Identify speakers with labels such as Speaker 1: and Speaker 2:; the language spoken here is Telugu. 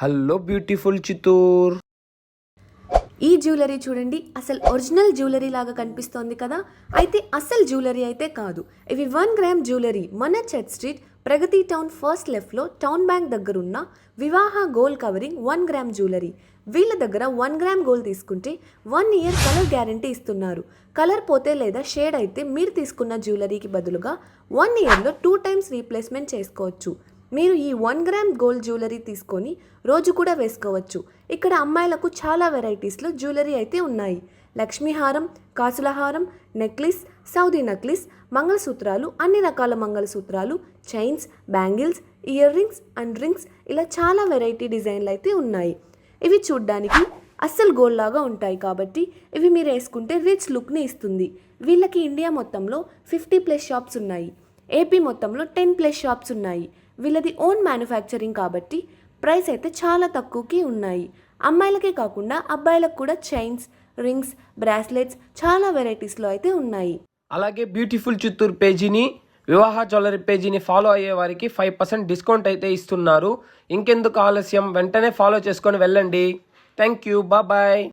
Speaker 1: Hello beautiful Chittoor.
Speaker 2: ఈ జ్యువెలరీ చూడండి, అసలు ఒరిజినల్ జ్యువెలరీ లాగా కనిపిస్తోంది కదా. అయితే అసలు జ్యువెలరీ అయితే కాదు. ఇవి 1 గ్రామ్ జ్యువెలరీ మన చర్చ్ స్ట్రీట్ ప్రగతి టౌన్ ఫస్ట్ లెఫ్ట్లో టౌన్ బ్యాంక్ దగ్గర ఉన్న వివాహ గోల్డ్ కవరింగ్ 1 గ్రామ్ జ్యువెలరీ. వీళ్ళ దగ్గర 1 గ్రామ్ గోల్డ్ తీసుకుంటే 1 ఇయర్ కలర్ గ్యారంటీ ఇస్తున్నారు. కలర్ పోతే లేదా షేడ్ అయితే మీరు తీసుకున్న జ్యువెలరీకి బదులుగా 1 ఇయర్లో 2 టైమ్స్ రీప్లేస్మెంట్ చేసుకోవచ్చు. మీరు ఈ 1 గ్రామ్ గోల్డ్ జ్యువెలరీ తీసుకొని రోజు కూడా వేసుకోవచ్చు. ఇక్కడ అమ్మాయిలకు చాలా వెరైటీస్లో జ్యువెలరీ అయితే ఉన్నాయి. లక్ష్మీ హారం, కాసుల హారం, నెక్లెస్, సౌదీ నెక్లెస్, మంగళసూత్రాలు, అన్ని రకాల మంగళసూత్రాలు, chains, bangles, earrings and rings, ఇలా చాలా వెరైటీ డిజైన్లు అయితే ఉన్నాయి. ఇవి చూడ్డానికి అస్సలు గోల్డ్ లాగా ఉంటాయి కాబట్టి ఇవి మీరు వేసుకుంటే రిచ్ లుక్ని ఇస్తుంది. వీళ్ళకి ఇండియా మొత్తంలో 50+ షాప్స్ ఉన్నాయి. ఏపీ మొత్తంలో 10+ షాప్స్ ఉన్నాయి. వీళ్ళది ఓన్ మ్యానుఫ్యాక్చరింగ్ కాబట్టి ప్రైస్ అయితే చాలా తక్కువకి ఉన్నాయి. అమ్మాయిలకే కాకుండా అబ్బాయిలకు కూడా చైన్స్, రింగ్స్, బ్రాస్లెట్స్ చాలా వెరైటీస్లో అయితే ఉన్నాయి.
Speaker 1: అలాగే బ్యూటిఫుల్ చిత్తూర్ పేజీని, వివాహ జ్యువెలరీ పేజీని ఫాలో అయ్యే వారికి 5% డిస్కౌంట్ అయితే ఇస్తున్నారు. ఇంకెందుకు ఆలస్యం, వెంటనే ఫాలో చేసుకొని వెళ్ళండి. Thank you, bye.